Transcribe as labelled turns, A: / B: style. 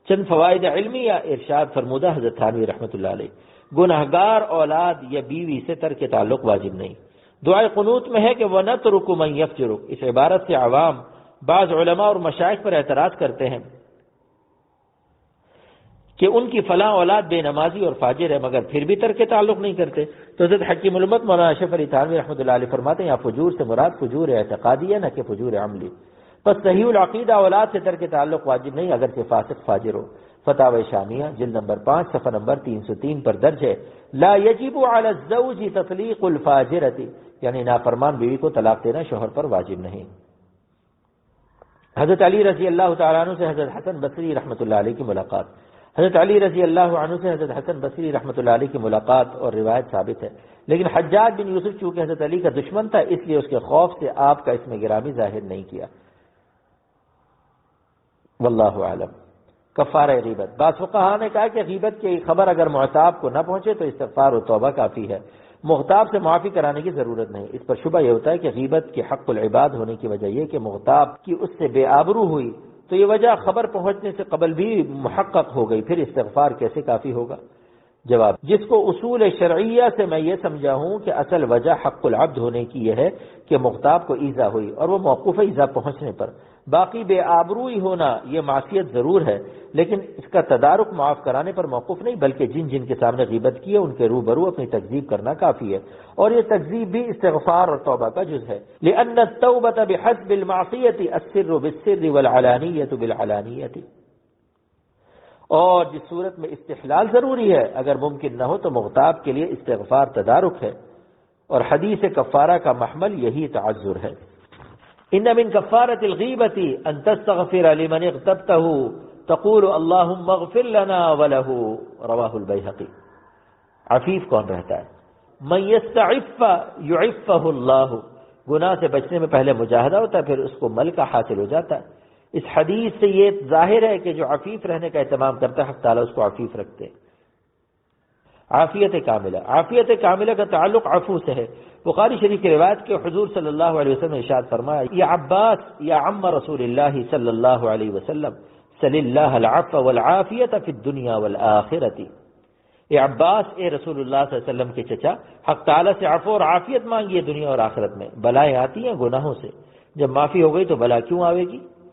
A: چند فوائد علمیہ ارشاد فرمودہ حضرت تھانوی رحمۃ اللہ علیہ، گناہگار اولاد یا بیوی سے ترک تعلق واجب نہیں۔ دعائے قنوت میں ہے کہ وَنَتْرُكُ مَنْ يَفْجُرُكَ، اس عبارت سے عوام بعض علماء اور مشائخ پر اعتراض کرتے ہیں کہ ان کی فلاں اولاد بے نمازی اور فاجر ہے مگر پھر بھی ترک تعلق نہیں کرتے، تو حضرت حکیم الامت مولانا اشرف علی تھانوی رحمۃ اللہ علیہ فرماتے ہیں یہاں فجور سے مراد فجور اعتقادی ہے، نہ کہ فجور عملی۔ پس صحیح العقیدہ اولاد سے ترک تعلق واجب نہیں اگرچہ فاسق فاجر ہو۔ فتاوی شامیہ جلد نمبر 5 صفحہ نمبر 303 پر درج ہے، لا یجب علی الزوج تطلیق الفاجرۃ، یعنی نافرمان بیوی کو طلاق دینا شوہر پر واجب نہیں۔ حضرت علی رضی اللہ تعالیٰ عنہ سے حضرت حسن بصری رحمۃ اللہ علیہ کی ملاقات۔ حضرت علی رضی اللہ عنہ سے حضرت حسن بصری رحمۃ اللہ علیہ کی ملاقات اور روایت ثابت ہے، لیکن حجاج بن یوسف چونکہ حضرت علی کا دشمن تھا اس لیے اس کے خوف سے آپ کا اسم گرامی ظاہر نہیں کیا۔ واللہ اعلم۔ کفارہ غیبت، بعض فقہاء نے کہا کہ غیبت کی خبر اگر معتاب کو نہ پہنچے تو استغفار و توبہ کافی ہے، مغتاب سے معافی کرانے کی ضرورت نہیں۔ اس پر شبہ یہ ہوتا ہے کہ غیبت کے حق العباد ہونے کی وجہ یہ کہ مغتاب کی اس سے بے آبرو ہوئی، تو یہ وجہ خبر پہنچنے سے قبل بھی محقق ہو گئی، پھر استغفار کیسے کافی ہوگا؟ جواب، جس کو اصول شرعیہ سے میں یہ سمجھا ہوں کہ اصل وجہ حق العبد ہونے کی یہ ہے کہ مغتاب کو ایذا ہوئی اور وہ موقوف ایذا پہنچنے پر، باقی بے آبروئی ہونا یہ معصیت ضرور ہے لیکن اس کا تدارک معاف کرانے پر موقوف نہیں، بلکہ جن جن کے سامنے غیبت کی ہے ان کے روبرو اپنی تکذیب کرنا کافی ہے، اور یہ تکذیب بھی استغفار اور توبہ کا جز ہے۔ لأن التوبة بحسب المعصیة السر بالسر والعلانیة بالعلانیة، اور جس صورت میں استحلال ضروری ہے اگر ممکن نہ ہو تو مغتاب کے لیے استغفار تدارک ہے، اور حدیث کفارہ کا محمل یہی تعذر ہے۔ ان من کفارۃ الغیبۃ ان تستغفر لمن اغتبته تقول اللهم اغفر لنا وله، رواہ البیہقی۔ عفیف کون رہتا ہے؟ من یستعف یعفہ اللہ، گناہ سے بچنے میں پہلے مجاہدہ ہوتا ہے پھر اس کو ملکہ حاصل ہو جاتا ہے۔ اس حدیث سے یہ ظاہر ہے کہ جو عفیف رہنے کا اہتمام کرتا ہے حق تعالیٰ اس کو عفیف رکھتے ہیں۔ عافیت کاملہ، عافیت کاملہ کا تعلق عفو سے ہے۔ بخاری شریف کی روایت کے حضور صلی اللہ علیہ وسلم نے ارشاد فرمایا، یا عباس یا عم رسول اللہ صلی اللہ علیہ وسلم صلی اللہ العفو والعافیت فی الدنیا والآخرۃ، اے عباس اے رسول اللہ صلی اللہ علیہ وسلم کے چچا، حق تعالیٰ سے عفو اور عافیت مانگیے دنیا اور آخرت میں۔ بلائیں آتی ہیں گناہوں سے، جب معافی ہو گئی تو بلا کیوں آئے گی؟